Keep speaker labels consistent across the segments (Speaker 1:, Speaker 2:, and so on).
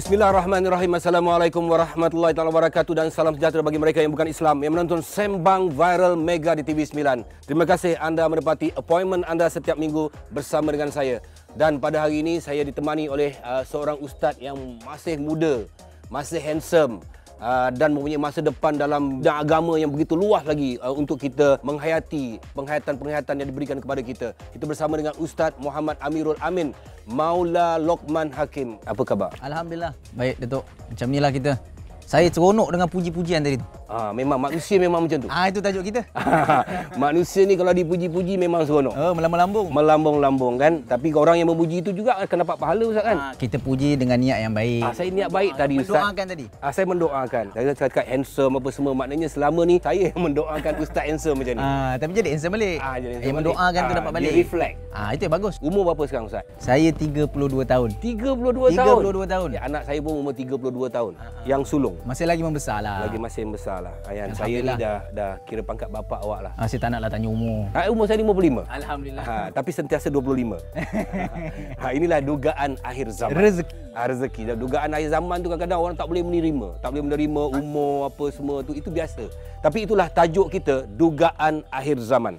Speaker 1: Bismillahirrahmanirrahim. Assalamualaikum warahmatullahi wabarakatuh dan salam sejahtera bagi mereka yang bukan Islam yang menonton Sembang Viral Mega di TV9. Terima kasih anda menepati appointment anda setiap minggu bersama dengan saya. Dan pada hari ini saya ditemani oleh seorang ustaz yang masih muda, masih handsome, dan mempunyai masa depan dalam bidang agama yang begitu luas lagi untuk kita menghayati penghayatan-penghayatan yang diberikan kepada kita. Kita bersama dengan Ustaz Muhammad Amirul Amin, Maula Lokman Hakim. Apa khabar?
Speaker 2: Alhamdulillah. Baik, Datuk. Macam inilah kita. Saya seronok dengan puji-pujian tadi tu.
Speaker 1: Memang manusia memang macam tu.
Speaker 2: Itu tajuk kita.
Speaker 1: Manusia ni kalau dipuji-puji memang seronok.
Speaker 2: Melambung-lambung.
Speaker 1: Melambung-lambung kan. Tapi orang yang memuji itu juga akan dapat pahala Ustaz kan.
Speaker 2: Kita puji dengan niat yang baik.
Speaker 1: Saya niat baik tadi Ustaz.
Speaker 2: Mendoakan tadi.
Speaker 1: Saya mendoakan. Saya cakap handsome apa semua. Maknanya selama ni saya yang mendoakan Ustaz handsome macam ni.
Speaker 2: Tapi jadi handsome balik. Yang mendoakan tu dapat balik.
Speaker 1: Dia reflect.
Speaker 2: Itu yang bagus.
Speaker 1: Umur berapa sekarang Ustaz?
Speaker 2: Saya 32 tahun.
Speaker 1: 32 tahun?
Speaker 2: 32 tahun.
Speaker 1: Ya, anak saya pun umur 32 tahun. Yang sulung.
Speaker 2: Masih lagi membesar lah.
Speaker 1: Lagi masih membesar lah. Saya ni dah kira pangkat bapa awak lah.
Speaker 2: Saya tak naklah tanya umur.
Speaker 1: Umur saya 55.
Speaker 2: Alhamdulillah.
Speaker 1: Tapi sentiasa 25. Inilah dugaan akhir zaman. Rezeki. Dan dugaan akhir zaman tu kadang-kadang orang tak boleh menerima. Tak boleh menerima umur apa semua tu. Itu biasa. Tapi itulah tajuk kita, dugaan akhir zaman.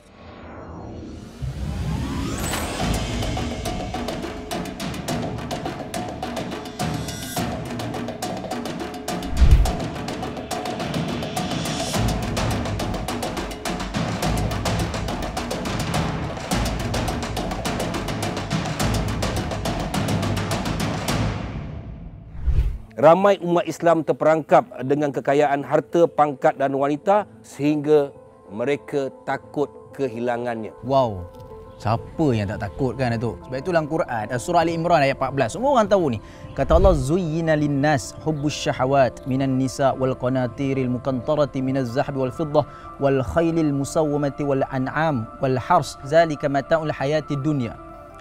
Speaker 1: Ramai umat Islam terperangkap dengan kekayaan harta, pangkat dan wanita sehingga mereka takut kehilangannya.
Speaker 2: Wow. Siapa yang tak takut kan Datuk? Sebab itu dalam Quran, surah Ali Imran ayat 14. Semua orang tahu ni. Kata Allah, zuyyina linnas hubbus syahawat minan nisa wal qanatiril muqantarati minaz zahab wal fiddah wal khailil musawwamati wal an'am wal hars zalika mata'ul hayatid dunya.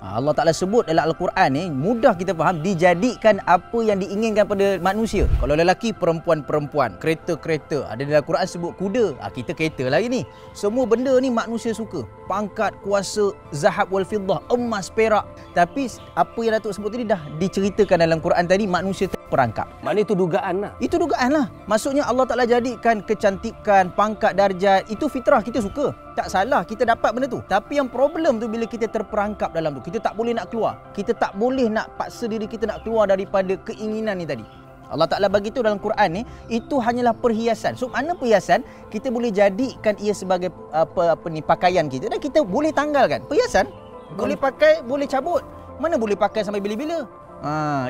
Speaker 2: Allah Ta'ala sebut dalam Al-Quran ni, mudah kita faham, dijadikan apa yang diinginkan pada manusia. Kalau lelaki, perempuan-perempuan, kereta-kereta. Ada dalam Al-Quran sebut kuda, kita kereta lagi ni. Semua benda ni manusia suka. Pangkat, kuasa, zahab wal fiddah, emas, perak. Tapi apa yang Datuk sebut tadi dah diceritakan dalam Quran tadi, manusia terperangkap.
Speaker 1: Maknanya itu dugaan lah.
Speaker 2: Itu dugaan lah. Maksudnya Allah Ta'ala jadikan kecantikan, pangkat, darjat, itu fitrah, kita suka. Tak salah kita dapat benda tu. Tapi yang problem tu bila kita terperangkap dalam tu. Kita tak boleh nak keluar. Kita tak boleh nak paksa diri kita nak keluar daripada keinginan ni tadi. Allah Ta'ala bagi tu dalam Quran ni, itu hanyalah perhiasan. So mana perhiasan, kita boleh jadikan ia sebagai pakaian kita dan kita boleh tanggalkan. Perhiasan boleh pakai, boleh cabut. Mana boleh pakai sampai bila-bila?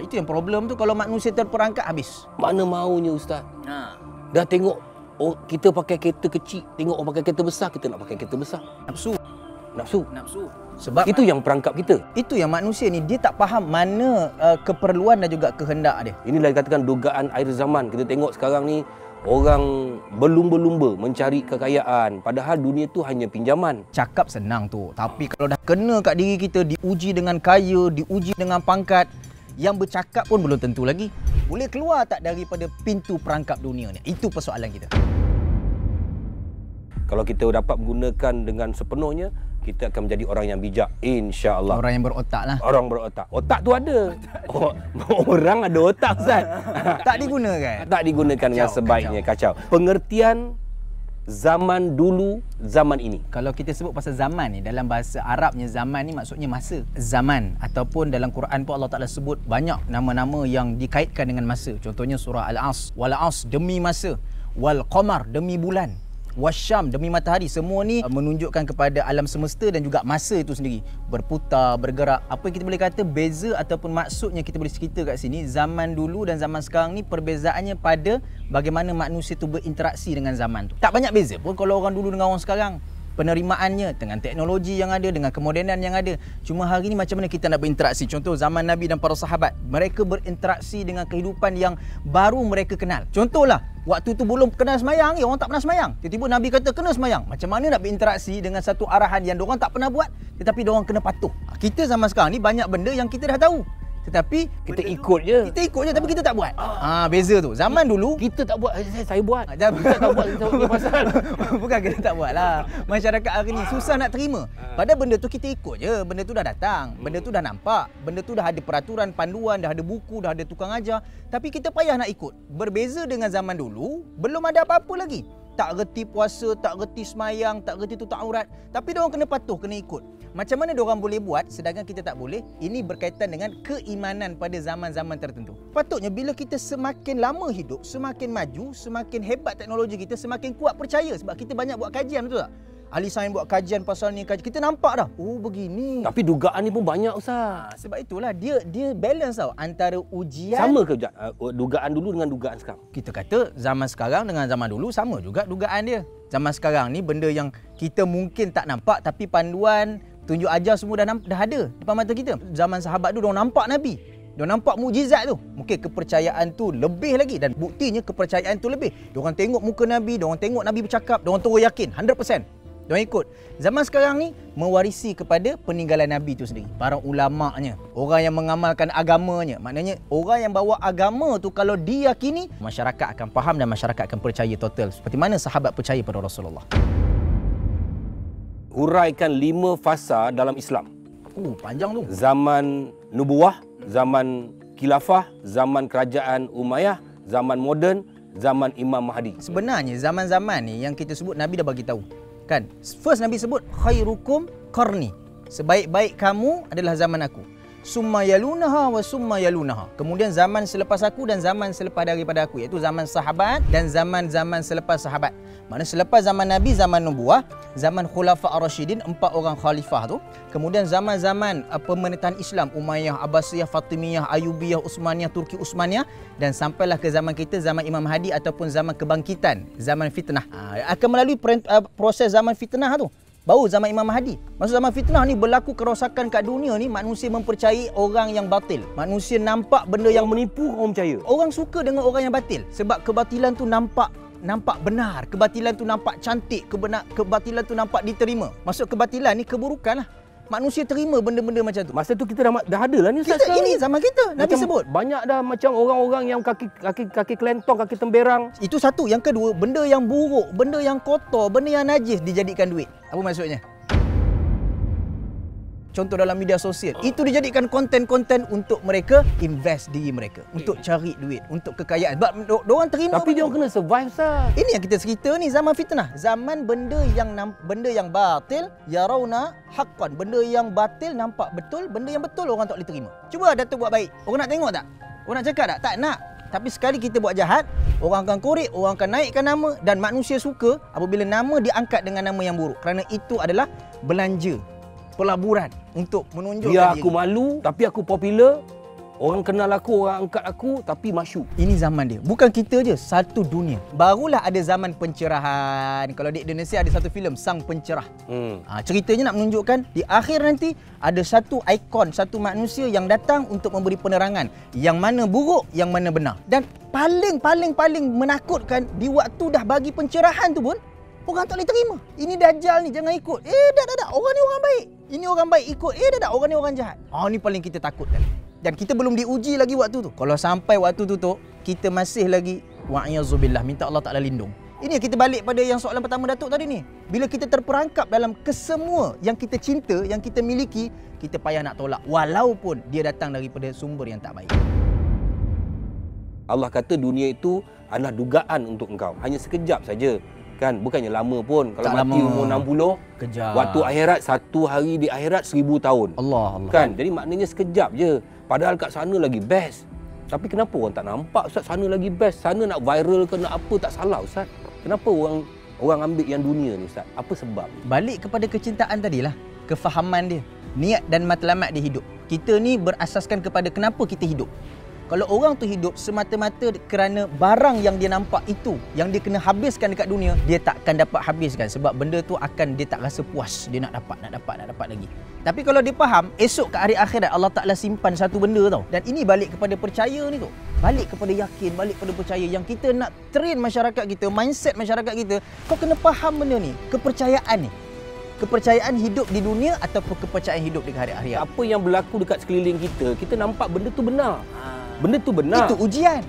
Speaker 2: Itu yang problem tu. Kalau manusia terperangkap, habis.
Speaker 1: Mana maunya Ustaz? Dah tengok kita pakai kereta kecil, tengok orang pakai kereta besar, kita nak pakai kereta besar. Nafsu. Sebab itu yang perangkap kita. Itu
Speaker 2: yang manusia ni, dia tak faham mana keperluan dan juga kehendak dia.
Speaker 1: Inilah dikatakan dugaan akhir zaman. Kita tengok sekarang ni orang berlumba-lumba mencari kekayaan, padahal dunia tu hanya pinjaman.
Speaker 2: Cakap senang tu, tapi kalau dah kena kat diri kita, diuji dengan kaya, diuji dengan pangkat, yang bercakap pun belum tentu lagi boleh keluar tak daripada pintu perangkap dunia ni. Itu persoalan kita.
Speaker 1: Kalau kita dapat menggunakan dengan sepenuhnya, kita akan menjadi orang yang bijak, insya-Allah.
Speaker 2: Orang yang berotak lah.
Speaker 1: Orang berotak. Otak tu ada. Orang ada otak Ustaz.
Speaker 2: Tak digunakan.
Speaker 1: Tak digunakan dengan sebaiknya. Kacau. Pengertian zaman dulu, zaman ini.
Speaker 2: Kalau kita sebut pasal zaman ni, dalam bahasa Arabnya zaman ni maksudnya masa. Zaman, ataupun dalam Quran pun Allah Ta'ala sebut banyak nama-nama yang dikaitkan dengan masa. Contohnya surah Al-As. Wal-As, demi masa. Wal-Qamar, demi bulan. Wasyam, demi matahari. Semua ni menunjukkan kepada alam semesta dan juga masa itu sendiri. Berputar, bergerak. Apa kita boleh kata beza ataupun maksudnya kita boleh cerita kat sini, zaman dulu dan zaman sekarang ni perbezaannya pada bagaimana manusia tu berinteraksi dengan zaman tu. Tak banyak beza pun kalau orang dulu dengan orang sekarang. Penerimaannya dengan teknologi yang ada, dengan kemodenan yang ada. Cuma hari ni macam mana kita nak berinteraksi? Contoh zaman Nabi dan para sahabat, mereka berinteraksi dengan kehidupan yang baru mereka kenal. Contohlah, waktu tu belum kenal semayang, orang tak pernah semayang. Tiba-tiba Nabi kata kena semayang. Macam mana nak berinteraksi dengan satu arahan yang diorang tak pernah buat, tetapi diorang kena patuh. Kita zaman sekarang ni banyak benda yang kita dah tahu, Tetapi
Speaker 1: Kita ikut je.
Speaker 2: kita ikut je tapi kita tak buat. Beza tu. Zaman dulu
Speaker 1: Kita tak buat, saya buat.
Speaker 2: Kita
Speaker 1: tak buat, kita buat pasal.
Speaker 2: bukan kita tak buat lah. Masyarakat hari ni susah nak terima. Padahal benda tu kita ikut je. Benda tu dah datang. Benda tu dah nampak. Benda tu dah ada peraturan, panduan, dah ada buku, dah ada tukang ajar. Tapi kita payah nak ikut. Berbeza dengan zaman dulu, belum ada apa-apa lagi. Tak reti puasa, tak reti semayang, tak reti tutup aurat. Tapi diorang kena patuh, kena ikut. Macam mana diorang boleh buat sedangkan kita tak boleh? Ini berkaitan dengan keimanan pada zaman-zaman tertentu. Patutnya bila kita semakin lama hidup, semakin maju, semakin hebat teknologi kita, semakin kuat percaya. Sebab kita banyak buat kajian, betul tak? Ahli sains buat kajian pasal ni, kita nampak dah. Oh begini.
Speaker 1: Tapi dugaan ni pun banyak Ustaz.
Speaker 2: Sebab itulah dia balance tau antara ujian.
Speaker 1: Sama ke dugaan dulu dengan dugaan sekarang?
Speaker 2: Kita kata zaman sekarang dengan zaman dulu sama juga dugaan dia. Zaman sekarang ni benda yang kita mungkin tak nampak tapi panduan, tunjuk ajar semua dah ada depan mata kita. Zaman sahabat tu diorang nampak Nabi. Diorang nampak mukjizat tu. Mungkin kepercayaan tu lebih lagi dan buktinya kepercayaan tu lebih. Diorang tengok muka Nabi, diorang tengok Nabi bercakap, diorang terus yakin 100%. Diorang ikut. Zaman sekarang ni mewarisi kepada peninggalan Nabi tu sendiri. Para ulama'nya, orang yang mengamalkan agamanya. Maknanya orang yang bawa agama tu kalau diyakini, masyarakat akan faham dan masyarakat akan percaya total. Seperti mana sahabat percaya pada Rasulullah.
Speaker 1: Huraikan 5 fasa dalam Islam.
Speaker 2: Panjang tu.
Speaker 1: Zaman nubuwah, zaman khilafah, zaman kerajaan Umayyah, zaman moden, zaman Imam Mahdi.
Speaker 2: Sebenarnya zaman-zaman ni yang kita sebut Nabi dah bagi tahu. Kan? First Nabi sebut khairukum qarni. Sebaik-baik kamu adalah zaman aku. Summa yalunaha wa summa yalunaha. Kemudian zaman selepas aku dan zaman selepas daripada aku, iaitu zaman sahabat dan zaman-zaman selepas sahabat. Maksudnya selepas zaman Nabi, zaman nubuah, zaman khulafa ar-rasyidin, 4 orang khalifah tu. Kemudian zaman-zaman pemerintahan Islam, Umayyah, Abbasiyah, Fatimiyah, Ayubiyah, Utsmaniyah, Turki Utsmaniyah, dan sampailah ke zaman kita, zaman Imam Mahdi ataupun zaman kebangkitan, zaman fitnah. Akan melalui proses zaman fitnah tu. Baru zaman Imam Mahdi. Maksud zaman fitnah ni berlaku kerosakan kat dunia ni, manusia mempercayai orang yang batil. Manusia nampak benda yang
Speaker 1: menipu, orang percaya.
Speaker 2: Orang suka dengan orang yang batil sebab kebatilan tu nampak benar, kebatilan tu nampak cantik, kebatilan tu nampak diterima. Maksud kebatilan ni keburukan lah. Manusia terima benda-benda macam tu.
Speaker 1: Masa tu kita dah ada lah ni Ustaz.
Speaker 2: Ini zaman kita, Nabi sebut.
Speaker 1: Banyak dah macam orang-orang yang kaki kelentong, kaki temberang.
Speaker 2: Itu satu. Yang kedua, benda yang buruk, benda yang kotor, benda yang najis dijadikan duit. Apa maksudnya? Contoh dalam media sosial, itu dijadikan konten-konten untuk mereka invest diri mereka, untuk cari duit, untuk kekayaan. Sebab diorang terima.
Speaker 1: Tapi diorang kena survive Ustaz.
Speaker 2: Ini yang kita cerita ni, zaman fitnah. Zaman benda yang batil yarawna haqqan. Benda yang batil nampak betul, benda yang betul orang tak boleh terima. Cuba Datuk buat baik. Orang nak tengok tak? Orang nak cakap tak? Tak nak. Tapi sekali kita buat jahat, orang akan korek, orang akan naikkan nama dan manusia suka apabila nama diangkat dengan nama yang buruk. Kerana itu adalah belanja, pelaburan untuk menunjukkan
Speaker 1: biar aku malu tapi aku popular, orang kenal aku, orang angkat aku tapi masyhur.
Speaker 2: Ini zaman dia. Bukan kita je, satu dunia. Barulah ada zaman pencerahan. Kalau di Indonesia ada satu filem Sang Pencerah. Ceritanya nak menunjukkan di akhir nanti ada satu ikon, satu manusia yang datang untuk memberi penerangan yang mana buruk, yang mana benar. Dan paling menakutkan, di waktu dah bagi pencerahan tu pun orang tak boleh terima. Ini Dajjal ni, jangan ikut. Tak. Orang ni orang baik. Ini orang baik, ikut. Tak. Orang ni orang jahat. Ni paling kita takutkan. Dan kita belum diuji lagi waktu tu. Kalau sampai waktu tu, kita masih lagi wa'iyyazubillah, minta Allah Ta'ala lindung. Ini kita balik pada yang soalan pertama Datuk tadi ni. Bila kita terperangkap dalam kesemua yang kita cinta, yang kita miliki, kita payah nak tolak. Walaupun dia datang daripada sumber yang tak baik.
Speaker 1: Allah kata dunia itu adalah dugaan untuk engkau. Hanya sekejap saja. Kan, bukannya lama pun. Kalau tak mati lama. Umur 60,
Speaker 2: kejap.
Speaker 1: Waktu akhirat, satu hari di akhirat 1000 tahun.
Speaker 2: Allah.
Speaker 1: Kan, jadi maknanya sekejap je. Padahal kat sana lagi best. Tapi kenapa orang tak nampak Ustaz, sana lagi best? Sana nak viral ke nak apa, tak salah Ustaz. Kenapa orang ambil yang dunia ni Ustaz? Apa sebab?
Speaker 2: Balik kepada kecintaan tadilah. Kefahaman dia. Niat dan matlamat dia hidup. Kita ni berasaskan kepada kenapa kita hidup. Kalau orang tu hidup semata-mata kerana barang yang dia nampak itu, yang dia kena habiskan dekat dunia, dia takkan dapat habiskan. Sebab benda tu dia tak rasa puas. Dia nak dapat lagi. Tapi kalau dia faham, esok ke hari akhirat Allah Ta'ala simpan satu benda tau. Dan ini balik kepada percaya ni tu. Balik kepada yakin, balik kepada percaya. Yang kita nak train masyarakat kita, mindset masyarakat kita, kau kena faham benda ni, kepercayaan ni. Kepercayaan hidup di dunia ataupun kepercayaan hidup di hari akhirat.
Speaker 1: Apa yang berlaku dekat sekeliling kita, kita nampak benda tu benar. Benda tu benar.
Speaker 2: Itu ujian.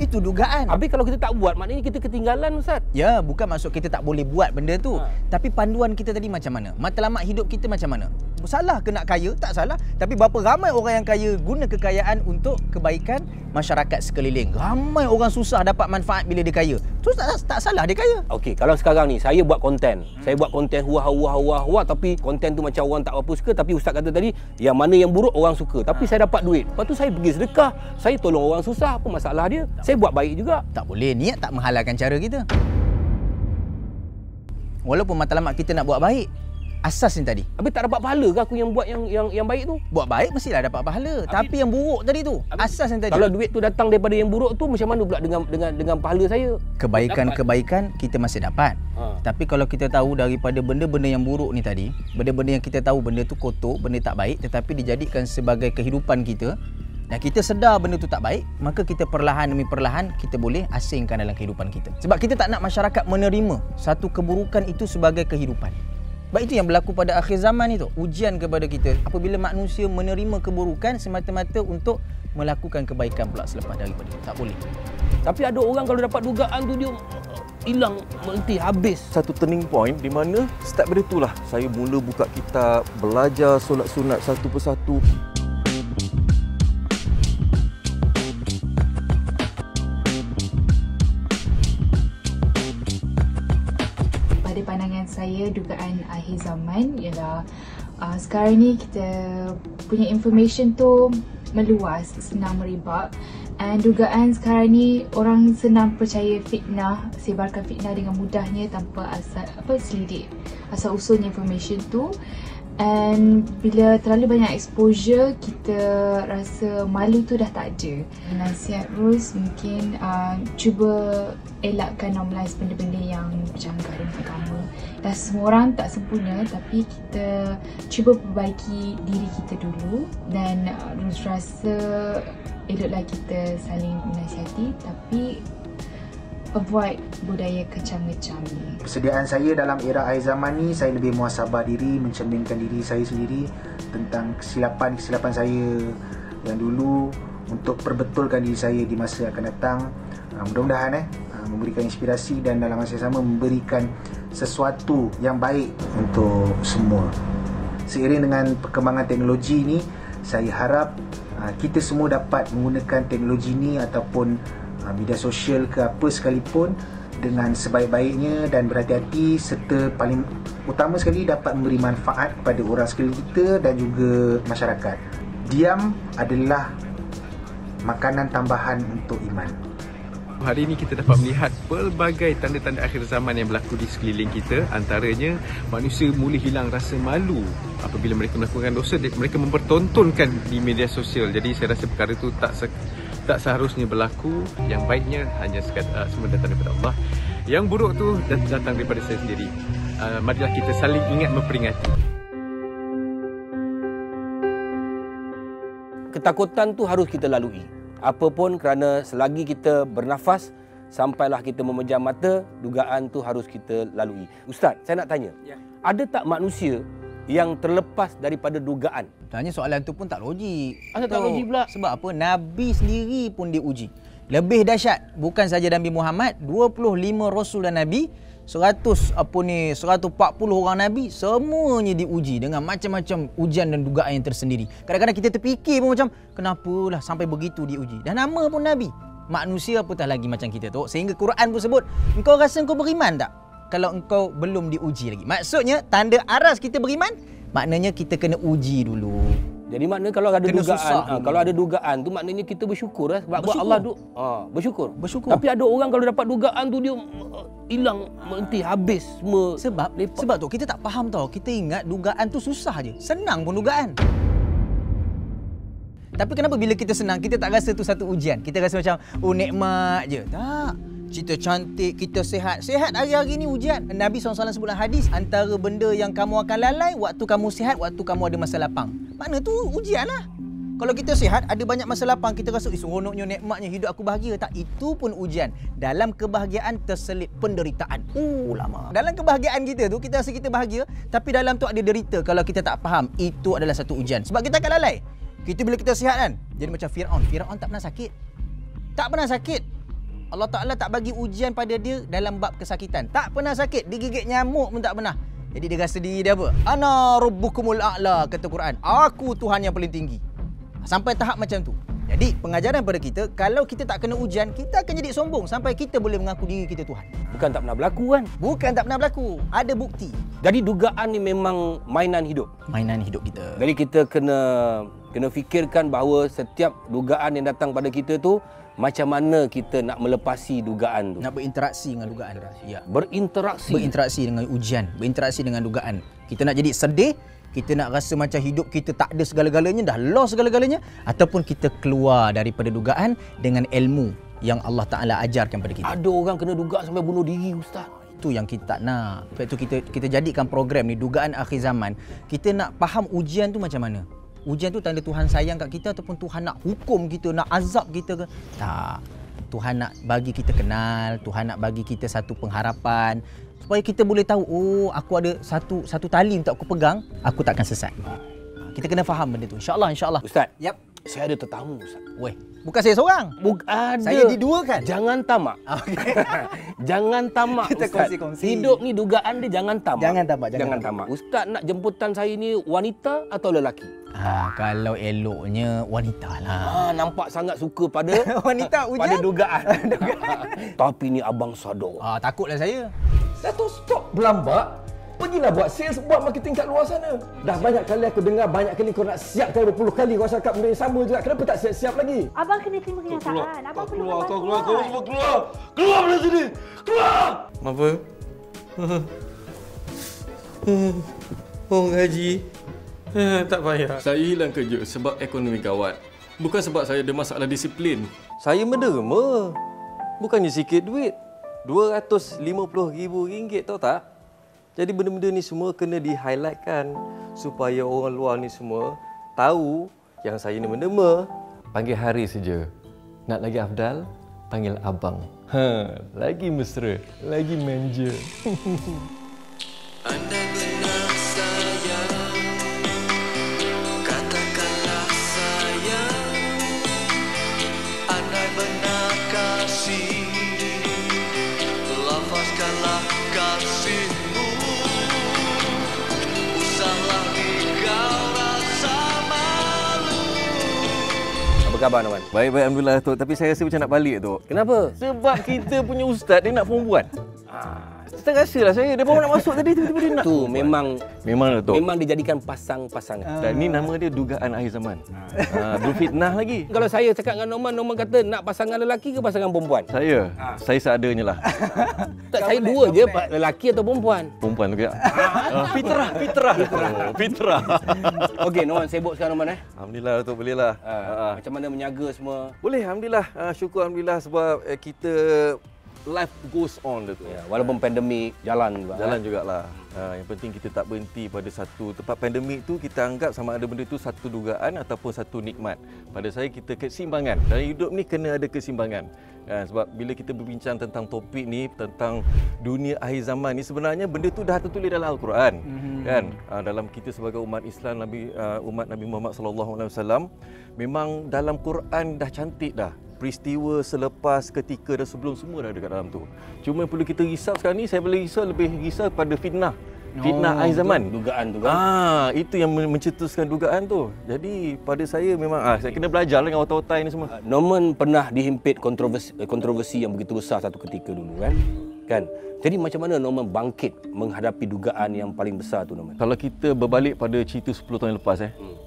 Speaker 2: Itu dugaan.
Speaker 1: Habis kalau kita tak buat, maknanya kita ketinggalan, Ustaz.
Speaker 2: Ya, bukan maksud kita tak boleh buat benda tu. Tapi panduan kita tadi macam mana? Matlamat hidup kita macam mana? Salah ke nak kaya? Tak salah. Tapi berapa ramai orang yang kaya guna kekayaan untuk kebaikan masyarakat sekeliling. Ramai orang susah dapat manfaat bila dia kaya. Tu tak salah dia kaya.
Speaker 1: Okey, kalau sekarang ni saya buat konten. Saya buat konten wah tapi konten tu macam orang tak apa suka, tapi ustaz kata tadi yang mana yang buruk orang suka. Tapi saya dapat duit. Lepas tu saya pergi sedekah. Saya tolong orang susah, apa masalah dia? Saya buat baik juga.
Speaker 2: Tak boleh, niat tak menghalalkan cara kita. Walaupun matlamat kita nak buat baik, asas ni tadi.
Speaker 1: Habis tak dapat pahala ke aku yang buat yang baik tu?
Speaker 2: Buat baik mestilah dapat pahala. Tapi yang buruk tadi tu, asas yang tadi.
Speaker 1: Kalau duit tu datang daripada yang buruk tu, macam mana pula dengan pahala saya?
Speaker 2: Kebaikan kita masih dapat. Tapi kalau kita tahu daripada benda-benda yang buruk ni tadi, benda-benda yang kita tahu benda tu kotor, benda tak baik, tetapi dijadikan sebagai kehidupan kita, dan kita sedar benda tu tak baik, maka kita perlahan demi perlahan kita boleh asingkan dalam kehidupan kita. Sebab kita tak nak masyarakat menerima satu keburukan itu sebagai kehidupan. Sebab itu yang berlaku pada akhir zaman itu, ujian kepada kita apabila manusia menerima keburukan semata-mata untuk melakukan kebaikan pula selepas daripada itu. Tak boleh.
Speaker 1: Tapi ada orang kalau dapat dugaan tu dia hilang, berhenti, habis.
Speaker 3: Satu turning point di mana start dari itulah saya mula buka kitab, belajar solat sunat satu persatu.
Speaker 4: Pada pandangan saya, dugaan akhir zaman ialah sekarang ni kita punya information tu meluas, senang merebak, dan dugaan sekarang ni orang senang percaya fitnah, sebarkan fitnah dengan mudahnya tanpa selidik asal usulnya information tu. And bila terlalu banyak exposure, kita rasa malu tu dah tak ada. Nasihat Rose mungkin cuba elakkan normalize benda-benda yang bercanggah dalam agama. Dah semua orang tak sempurna, tapi kita cuba perbaiki diri kita dulu. Dan Rose rasa eloklah kita saling menasihati, tapi avoid budaya kecam-ngecam ni.
Speaker 5: Persediaan saya dalam era akhir zaman ni, saya lebih muhasabah diri, mencerminkan diri saya sendiri tentang kesilapan saya yang dulu untuk perbetulkan diri saya di masa akan datang. Mudah-mudahan memberikan inspirasi dan dalam masa yang sama memberikan sesuatu yang baik untuk semua. Seiring dengan perkembangan teknologi ni, saya harap kita semua dapat menggunakan teknologi ni ataupun media sosial ke apa sekalipun dengan sebaik-baiknya dan berhati-hati, serta paling utama sekali dapat memberi manfaat kepada orang sekeliling kita dan juga masyarakat. Diam adalah makanan tambahan untuk iman.
Speaker 6: Hari ini kita dapat melihat pelbagai tanda-tanda akhir zaman yang berlaku di sekeliling kita. Antaranya, manusia mula hilang rasa malu apabila mereka melakukan dosa. Mereka mempertontonkan di media sosial. Jadi saya rasa perkara itu tak seharusnya berlaku. Yang baiknya hanya semua datang daripada Allah. Yang buruk tu datang daripada saya sendiri. Marilah kita saling ingat memperingati.
Speaker 1: Ketakutan tu harus kita lalui. Apapun, kerana selagi kita bernafas, sampailah kita memejam mata, dugaan tu harus kita lalui. Ustaz, saya nak tanya, ada tak manusia yang terlepas daripada dugaan?
Speaker 2: Tanya soalan tu pun tak logik.
Speaker 1: Asal tak logik pula?
Speaker 2: Sebab apa? Nabi sendiri pun diuji. Lebih dahsyat, bukan saja Nabi Muhammad, 25 Rasul dan Nabi, 140 orang Nabi, semuanya diuji dengan macam-macam ujian dan dugaan yang tersendiri. Kadang-kadang kita terfikir pun macam, kenapalah sampai begitu diuji? Dan nama pun Nabi. Manusia apatah lagi macam kita tu. Sehingga Quran pun sebut, engkau rasa engkau beriman tak? Kalau engkau belum diuji lagi. Maksudnya, tanda aras kita beriman, maknanya kita kena uji dulu.
Speaker 1: Jadi maknanya kalau ada dugaan, kalau ada dugaan tu maknanya kita bersyukur sebab Allah bersyukur. Tapi ada orang kalau dapat dugaan tu dia hilang, berhenti, habis semua.
Speaker 2: Sebab tu kita tak faham tau. Kita ingat dugaan tu susah je. Senang pun dugaan. Tapi kenapa bila kita senang kita tak rasa tu satu ujian? Kita rasa macam nikmat je. Tak. Kita cantik, kita sihat. Sihat hari-hari ni ujian. Nabi SAW sebutlah hadis, antara benda yang kamu akan lalai waktu kamu sihat, waktu kamu ada masa lapang. Mana tu ujian lah. Kalau kita sihat, ada banyak masa lapang, kita rasa seronoknya, nikmatnya hidup aku bahagia. Tak, itu pun ujian. Dalam kebahagiaan terselip penderitaan. Lama. Dalam kebahagiaan kita tu, kita rasa kita bahagia, tapi dalam tu ada derita. Kalau kita tak faham, itu adalah satu ujian. Sebab kita akan lalai. Kita bila kita sihat kan, jadi macam Firaun. Firaun tak pernah sakit. Tak pernah sakit. Allah Ta'ala tak bagi ujian pada dia dalam bab kesakitan. Tak pernah sakit. Digigit nyamuk pun tak pernah. Jadi dia rasa diri dia apa? Ana rabbukumul a'la, kata Quran. Aku Tuhan yang paling tinggi. Sampai tahap macam tu. Jadi pengajaran pada kita, kalau kita tak kena ujian, kita akan jadi sombong sampai kita boleh mengaku diri kita Tuhan.
Speaker 1: Bukan tak pernah berlaku kan?
Speaker 2: Bukan tak pernah berlaku. Ada bukti.
Speaker 1: Jadi dugaan ni memang mainan hidup.
Speaker 2: Mainan hidup kita.
Speaker 1: Jadi kita kena fikirkan bahawa setiap dugaan yang datang pada kita tu, macam mana kita nak melepasi dugaan tu.
Speaker 2: Nak berinteraksi dengan dugaan. Ya.
Speaker 1: Berinteraksi
Speaker 2: dengan ujian, berinteraksi dengan dugaan. Kita nak jadi sedih, kita nak rasa macam hidup kita tak ada segala-galanya, dah lost segala-galanya, ataupun kita keluar daripada dugaan dengan ilmu yang Allah Ta'ala ajarkan pada kita.
Speaker 1: Ada orang kena duga sampai bunuh diri, Ustaz.
Speaker 2: Itu yang kita tak nak. Sebab itu kita jadikan program ni, dugaan akhir zaman. Kita nak faham ujian tu macam mana. Ujian tu tanda Tuhan sayang kat kita ataupun Tuhan nak hukum kita, nak azab kita ke? Tak. Tuhan nak bagi kita kenal, Tuhan nak bagi kita satu pengharapan supaya kita boleh tahu, aku ada satu tali untuk aku pegang, aku takkan sesat. Kita kena faham benda tu. InsyaAllah.
Speaker 1: Ustaz,
Speaker 2: Yap.
Speaker 1: saya ada tetamu, Ustaz.
Speaker 2: Weh, bukan saya seorang.
Speaker 1: Ada.
Speaker 2: Saya diduakan.
Speaker 1: Jangan tamak.
Speaker 2: Okay.
Speaker 1: Jangan tamak,
Speaker 2: Kita
Speaker 1: Ustaz.
Speaker 2: kongsi-kongsi.
Speaker 1: Hidup ni dugaan dia jangan tamak.
Speaker 2: Jangan tamak.
Speaker 1: Ustaz nak jemputan saya ni wanita atau lelaki?
Speaker 2: Kalau eloknya wanita lah.
Speaker 1: Nampak sangat suka pada
Speaker 2: Wanita ujian?
Speaker 1: pada dugaan. Tapi ni abang sadar.
Speaker 2: Takutlah saya.
Speaker 3: Dato' stop berlambak. Pergilah buat sales, buat marketing kat luar sana. Dah banyak kali aku dengar, banyak kali kau nak siapkan berpuluh kali kau cakap benda yang sama juga. Kenapa tak siap-siap lagi?
Speaker 7: Abang kena terima kenyataan. Abang perlu
Speaker 3: Keluar,
Speaker 7: bantuan.
Speaker 3: kau semua keluar. Keluar dari sini. Keluar.
Speaker 8: Apa? Gaji. Tak payah. Saya hilang kerja sebab ekonomi gawat. Bukan sebab saya ada masalah disiplin.
Speaker 3: Saya menderma. Bukannya sikit duit. RM250,000 tahu tak? Jadi benda-benda ni semua kena di-highlightkan supaya orang luar ni semua tahu yang saya ni menderma. Panggil Hari saja. Nak lagi afdal, panggil abang. Lagi mesra, lagi manja.
Speaker 9: Andai benar sayang, katakanlah sayang. Andai benar kasih, lafazkanlah kasihmu. Usahlah dikau rasa malu.
Speaker 1: Apa khabar, Noman?
Speaker 3: Baik-baik, Alhamdulillah, Tok. Tapi saya rasa macam nak balik, Tok.
Speaker 1: Kenapa?
Speaker 3: Sebab kita punya ustaz, dia nak perempuan. Saya rasalah saya, dia baru nak masuk tadi, tiba-tiba dia nak.
Speaker 1: Tu memang
Speaker 3: Tok.
Speaker 1: memang dijadikan pasang-pasangan.
Speaker 3: Dan ni nama dia dugaan akhir zaman. Berfitnah lagi.
Speaker 1: Kalau saya cakap dengan Noman kata nak pasangan lelaki ke pasangan perempuan?
Speaker 3: Saya seadanya lah.
Speaker 1: Tak, saya dua je, lelaki atau perempuan.
Speaker 3: Perempuan juga. Fitrah.
Speaker 1: Okey, Noman sibuk sekarang, Noman.
Speaker 3: Alhamdulillah, Tok, boleh lah.
Speaker 1: Macam mana menjaga semua?
Speaker 3: Boleh, Alhamdulillah. Syukur Alhamdulillah sebab kita life goes on, Datuk.
Speaker 1: Ya, walaupun pandemik jalan juga.
Speaker 3: Jalan jugalah. Yang penting kita tak berhenti pada satu tempat. Pandemik tu kita anggap sama ada benda tu satu dugaan ataupun satu nikmat. Pada saya kita keseimbangan. Dalam hidup ni kena ada keseimbangan. Sebab bila kita berbincang tentang topik ni, tentang dunia akhir zaman ni, sebenarnya benda tu dah tertulis dalam Al-Quran. Kan? Dalam kita sebagai umat Islam, umat Nabi Muhammad SAW, memang dalam Quran dah cantik dah. Peristiwa selepas, ketika dan sebelum semua dah dekat dalam tu. Cuma yang perlu kita risau sekarang ni, saya boleh lebih risau pada fitnah. Fitnah akhir zaman.
Speaker 1: Dugaan tu kan.
Speaker 3: Itu yang mencetuskan dugaan tu. Jadi pada saya memang saya kena belajar dengan otak-otak ini semua.
Speaker 1: Norman pernah dihimpit kontroversi yang begitu besar satu ketika dulu kan. Jadi macam mana Norman bangkit menghadapi dugaan yang paling besar tu, Norman?
Speaker 3: Kalau kita berbalik pada cerita 10 tahun lepas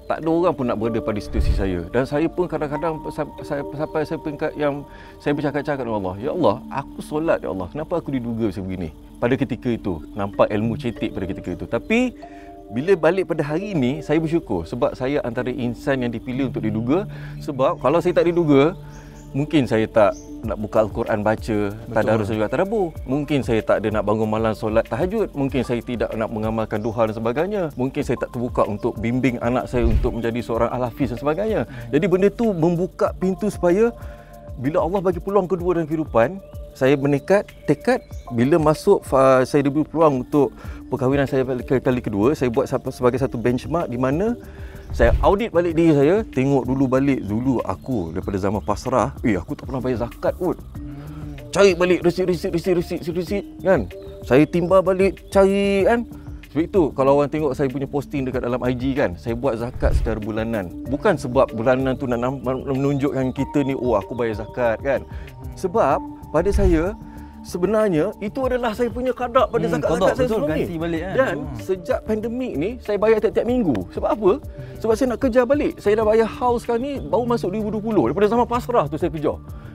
Speaker 3: tak ada orang pun nak berada pada situasi saya. Dan saya pun kadang-kadang sampai saya peringkat yang saya bercakap-cakap dengan Allah, ya Allah, aku solat, ya Allah, kenapa aku diduga macam begini? Pada ketika itu nampak ilmu cetek pada ketika itu. Tapi bila balik pada hari ini, saya bersyukur sebab saya antara insan yang dipilih untuk diduga. Sebab kalau saya tak diduga, Mungkin saya tak nak buka Al-Quran baca, tadarus juga tadabbur. Mungkin saya tak ada nak bangun malam solat tahajud. Mungkin saya tidak nak mengamalkan duha dan sebagainya. Mungkin saya tak terbuka untuk bimbing anak saya untuk menjadi seorang al-hafiz dan sebagainya. Jadi benda tu membuka pintu supaya bila Allah bagi peluang kedua dalam kehidupan, saya tekad bila masuk saya diberi peluang untuk perkahwinan saya kali kedua, saya buat sebagai satu benchmark di mana saya audit balik diri saya, tengok dulu balik dulu aku daripada zaman pasrah, aku tak pernah bayar zakat pun. Cari balik resit kan. Saya timbal balik cari kan. Sebab itu kalau orang tengok saya punya posting dekat dalam IG kan, saya buat zakat secara bulanan. Bukan sebab bulanan tu nak menunjukkan kita ni aku bayar zakat kan. Sebab pada saya sebenarnya itu adalah saya punya kadar pada zakat-zakat saya sebelum ni. Balik, kan? Dan sejak pandemik ni saya bayar tiap-tiap minggu. Sebab apa? Sebab saya nak kerja balik. Saya dah bayar house sekarang ni baru masuk 2020. Daripada zaman pasrah tu saya kerja.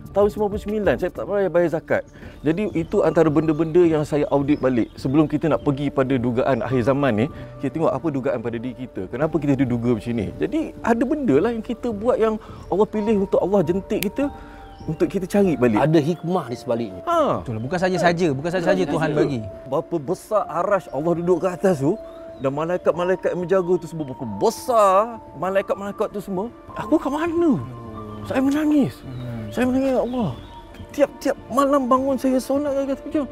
Speaker 3: Tahun 99 saya tak pernah bayar zakat. Jadi itu antara benda-benda yang saya audit balik. Sebelum kita nak pergi pada dugaan akhir zaman ni, kita tengok apa dugaan pada diri kita. Kenapa kita diduga macam ni? Jadi ada benda lah yang kita buat yang Allah pilih untuk Allah jentik kita, untuk kita cari balik.
Speaker 1: Ada hikmah di sebaliknya.
Speaker 2: Betul. Bukan saja Tuhan bagi.
Speaker 3: Berapa besar arash Allah duduk ke atas tu, dan malaikat-malaikat yang menjaga tu semua berapa besar, malaikat-malaikat tu semua. Aku kat mana? Saya menangis. Saya menangis, ya Allah. Tiap-tiap malam bangun saya solat kata macam,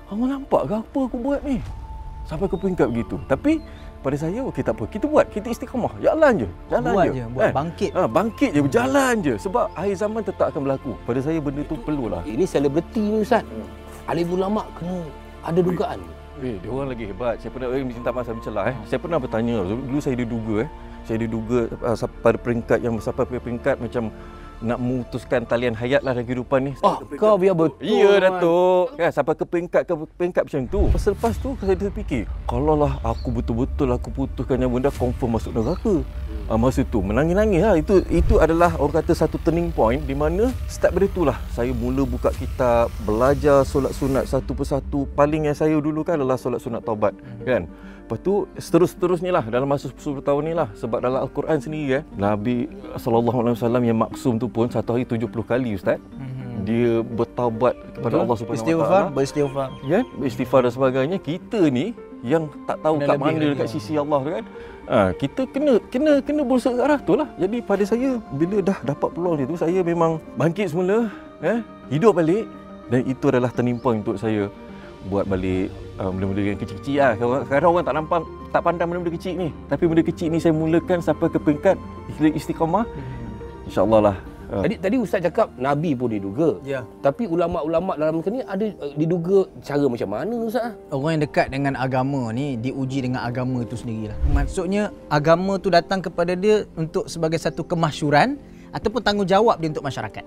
Speaker 3: Allah nampak ke apa aku buat ni? Sampai ke peringkat begitu. Tapi pada saya, okey tak apa. Kita buat, kita istiqamah. Jalan je.
Speaker 2: Buat bangkit.
Speaker 3: Bangkit je, berjalan je. Sebab akhir zaman tetap akan berlaku. Pada saya benda tu perlulah.
Speaker 1: Ini selebriti ni Ustaz. Alim ulama kena ada dugaan.
Speaker 3: Dia orang lagi hebat. Saya pernah minta maaf saya mencelah Saya pernah bertanya. Dulu saya diduga saya diduga pada peringkat yang sampai peringkat macam nak memutuskan talian hayat lah dalam kehidupan ni.
Speaker 1: Kau biar betul.
Speaker 3: Ya Datuk. Kan sampai ke peringkat macam tu. Selepas tu saya terfikir, kalau lah aku betul-betul aku putuskan yang benda confirm masuk neraka. Masa tu menangis-nangis lah. Itu adalah orang kata satu turning point di mana start dari itulah saya mula buka kitab, belajar solat sunat satu persatu. Paling yang saya dulu kan adalah solat sunat taubat kan. Lepas tu seterusnya lah dalam masa 10 tahun ni lah. Sebab dalam Al-Quran sendiri Nabi SAW yang maksum tu pun satu hari 70 kali Ustaz. Dia bertaubat kepada Allah Subhanahu Wa Taala. Beristighfar. Ya, beristighfar dan sebagainya. Kita ni yang tak tahu kat mana dekat sisi Allah tu kan. Kita kena berusaha ke arah tu lah. Jadi pada saya bila dah dapat peluang itu, saya memang bangkit semula, hidup balik, dan itu adalah turning point untuk saya buat balik benda-benda yang kecil-kecil lah. Kadang orang tak pandang benda-benda kecil ni. Tapi benda kecil ni saya mulakan sampai ke peringkat istiqamah. InsyaAllah lah.
Speaker 1: Tadi Ustaz cakap Nabi pun diduga.
Speaker 2: Ya.
Speaker 1: Tapi ulama-ulama dalam ni ada diduga cara macam mana Ustaz?
Speaker 2: Orang yang dekat dengan agama ni diuji dengan agama itu sendirilah. Maksudnya agama tu datang kepada dia untuk sebagai satu kemasyhuran ataupun tanggungjawab dia untuk masyarakat.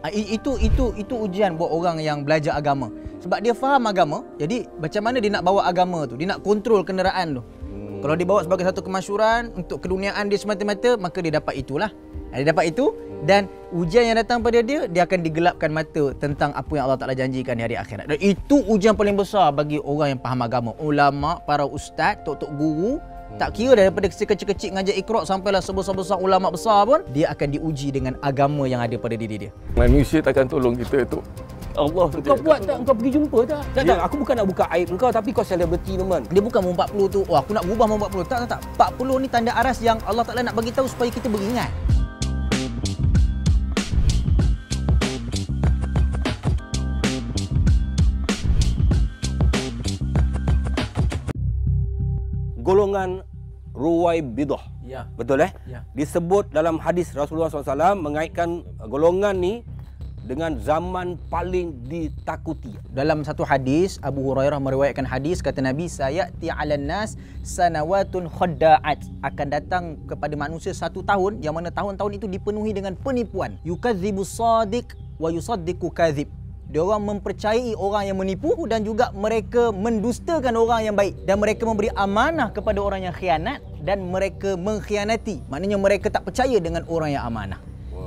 Speaker 2: Itu ujian buat orang yang belajar agama. Sebab dia faham agama, jadi macam mana dia nak bawa agama tu, dia nak kontrol kenderaan tu. Kalau dia bawa sebagai satu kemasyhuran untuk keduniaan dia semata-mata, maka dia dapat itulah. Dia dapat itu, dan ujian yang datang pada dia akan digelapkan mata tentang apa yang Allah Ta'ala janjikan di hari akhirat. Dan itu ujian paling besar bagi orang yang faham agama. Ulama, para ustaz, tok-tok guru, tak kira daripada kecil-kecil ngajar Iqra sampailah sebesar-besar ulama besar pun, dia akan diuji dengan agama yang ada pada diri dia.
Speaker 3: Manusia takkan tolong kita tu. Allah tu.
Speaker 1: Kau buat tak? Kau pergi jumpa tak? Tak, aku bukan nak buka aib kau, tapi kau selebriti teman.
Speaker 2: Dia bukan 40 tu, aku nak berubah 40. Tak. 40 ni tanda aras yang Allah Ta'ala nak bagi tahu supaya kita beringat.
Speaker 1: Golongan Ruwaibidah.
Speaker 2: Ya.
Speaker 1: Betul
Speaker 2: Ya.
Speaker 1: Disebut dalam hadis Rasulullah SAW mengaitkan golongan ni dengan zaman paling ditakuti.
Speaker 2: Dalam satu hadis, Abu Hurairah meriwayatkan hadis, kata Nabi, sayati 'alan nas sanawatun khadda'at, akan datang kepada manusia satu tahun yang mana tahun-tahun itu dipenuhi dengan penipuan. Yukadzibu shadiq wa yusaddiqu kadzib. Diorang mempercayai orang yang menipu dan juga mereka mendustakan orang yang baik, dan mereka memberi amanah kepada orang yang khianat dan mereka mengkhianati. Maknanya mereka tak percaya dengan orang yang amanah.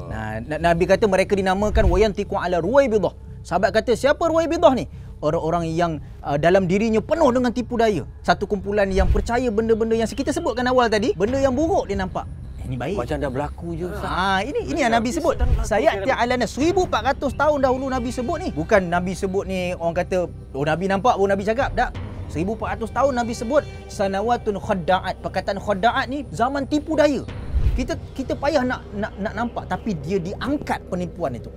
Speaker 2: Nah, Nabi kata mereka dinamakan wayantiqu ala ruwaibidah. Sahabat kata, siapa ruwaibidah ni? Orang-orang yang dalam dirinya penuh dengan tipu daya. Satu kumpulan yang percaya benda-benda yang kita sebutkan awal tadi, benda yang buruk dia nampak. Ini baik.
Speaker 1: Macam dah berlaku je Ustaz.
Speaker 2: Ini yang Nabi sebut. Sayati alana 1400 tahun dahulu Nabi sebut ni. Bukan Nabi sebut ni orang kata Nabi nampak baru Nabi cakap. Tak. 1400 tahun Nabi sebut sanawatun khadda'at. Perkataan khadda'at ni zaman tipu daya. Kita payah nak nampak, tapi dia diangkat penipuan itu.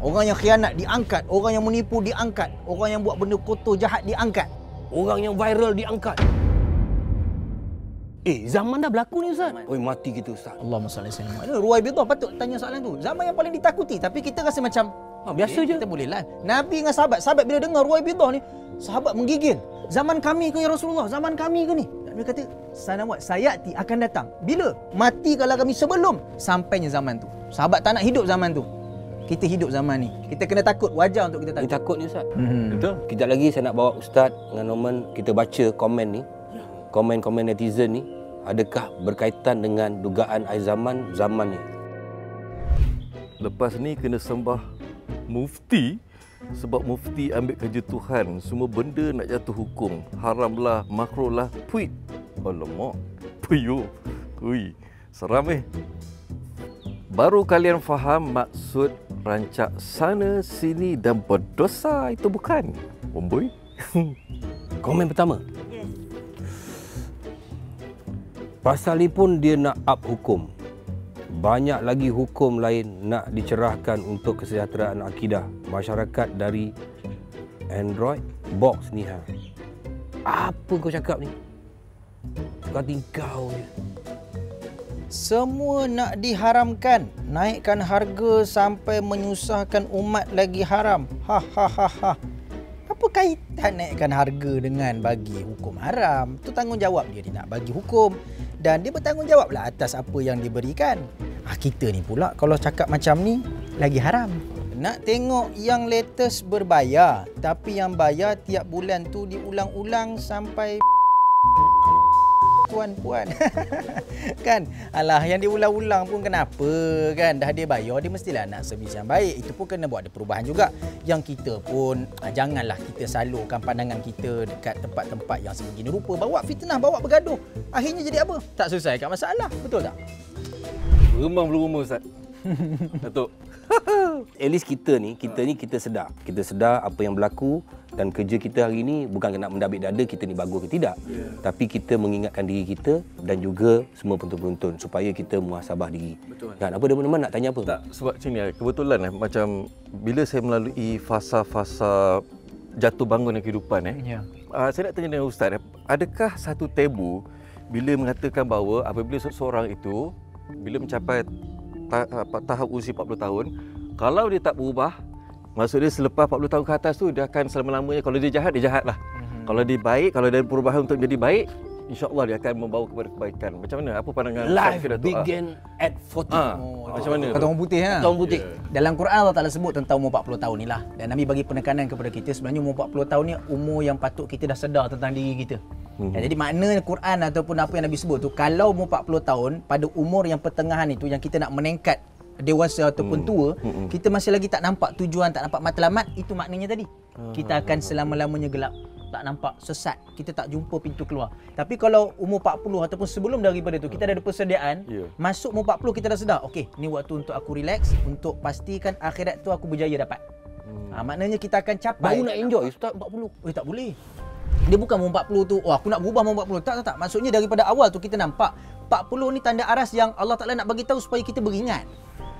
Speaker 2: Orang yang khianat diangkat, orang yang menipu diangkat, orang yang buat benda kotor jahat diangkat,
Speaker 1: orang yang viral diangkat. Zaman dah berlaku ni Ustaz. Oi, mati kita Ustaz.
Speaker 2: Allahumma salli alaihi wasallam. Ruwaibidah patut tanya soalan tu. Zaman yang paling ditakuti, tapi kita rasa macam
Speaker 1: biasa je.
Speaker 2: Kita boleh lah. Nabi dengan sahabat bila dengar Ruwaibidah ni, sahabat menggigil. Zaman kami ke ya Rasulullah? Zaman kami ke ni? Nabi kata, sanawat sayati akan datang. Bila? Mati kalau kami sebelum sampainya zaman tu. Sahabat tak nak hidup zaman tu. Kita hidup zaman ni. Kita kena takut, wajar untuk kita takut.
Speaker 1: Ini takut ni Ustaz.
Speaker 3: Betul.
Speaker 1: Kejap lagi saya nak bawa Ustaz dengan Norman, kita baca komen ni. Komen-komen netizen ni, adakah berkaitan dengan dugaan akhir zaman ni?
Speaker 3: Lepas ni kena sembah mufti, sebab mufti ambil kerja Tuhan. Semua benda nak jatuh hukum. Haramlah, makruhlah, puit. Alamak, puyuh. Ui, seram Baru kalian faham maksud rancak sana sini dan berdosa itu bukan. Boy.
Speaker 1: Komen pertama. Pasal ni pun dia nak up hukum. Banyak lagi hukum lain nak dicerahkan untuk kesejahteraan akidah masyarakat dari Android box ni. Apa kau cakap ni? Kau tingkau je.
Speaker 2: Semua nak diharamkan. Naikkan harga sampai menyusahkan umat lagi haram. Apa kaitan naikkan harga dengan bagi hukum haram? Itu tanggungjawab dia nak bagi hukum. Dan dia bertanggungjawablah atas apa yang diberikan. Kita ni pula kalau cakap macam ni, lagi haram. Nak tengok yang latest berbayar, tapi yang bayar tiap bulan tu diulang-ulang sampai puan-puan. Kan? Alah, yang diulang-ulang pun kenapa kan? Dah dia bayar, dia mestilah nak servis yang baik. Itu pun kena buat ada perubahan juga. Yang kita pun janganlah kita salurkan pandangan kita dekat tempat-tempat yang sebegini rupa. Bawa fitnah, bawa bergaduh. Akhirnya jadi apa? Tak selesaikan masalah. Betul tak?
Speaker 3: Berumah Ustaz. Datuk.
Speaker 1: At least kita sedar. Kita sedar apa yang berlaku dan kerja kita hari ini bukan nak mendabik dada kita ni bagus ke tidak. Tapi kita mengingatkan diri kita dan juga semua penonton-penonton supaya kita muhasabah diri.
Speaker 3: Betul.
Speaker 1: Kan apa teman-teman nak tanya apa?
Speaker 3: Tak, sebab sini kebetulan macam bila saya melalui fasa-fasa jatuh bangun kehidupan saya nak tanya dengan Ustaz, adakah satu tabu bila mengatakan bahawa apabila seseorang itu bila mencapai tahap usia 40 tahun, kalau dia tak berubah, maksud dia selepas 40 tahun ke atas tu dia akan selama-lamanya, kalau dia jahat, dia jahatlah. Kalau dia baik, kalau dia ada perubahan untuk menjadi baik, insya-Allah dia akan membawa kepada kebaikan. Macam mana? Apa pandangan
Speaker 1: Life begin at 40.
Speaker 3: Macam mana?
Speaker 2: Kata orang putih
Speaker 1: Kata orang putih.
Speaker 2: Dalam Quran Allah Ta'ala sebut tentang umur 40 tahun ni lah. Dan Nabi bagi penekanan kepada kita, sebenarnya umur 40 tahun ni umur yang patut kita dah sedar tentang diri kita. Jadi makna Quran ataupun apa yang Nabi sebut tu, kalau umur 40 tahun pada umur yang pertengahan itu yang kita nak meningkat dewasa ataupun tua, kita masih lagi tak nampak tujuan, tak nampak matlamat, itu maknanya tadi. Kita akan selama-lamanya gelap, tak nampak, sesat, kita tak jumpa pintu keluar. Tapi kalau umur 40 ataupun sebelum daripada tu kita dah ada persediaan, masuk umur 40 kita dah sedar, okey, ni waktu untuk aku relax, untuk pastikan akhirat tu aku berjaya dapat. Maknanya kita akan capai.
Speaker 1: Baru nak enjoy Ustaz 40.
Speaker 2: Tak boleh. Dia bukan umur 40 tu, aku nak berubah umur 40. Tak. Maksudnya daripada awal tu kita nampak 40 ni tanda aras yang Allah Ta'ala nak bagi tahu supaya kita beringat.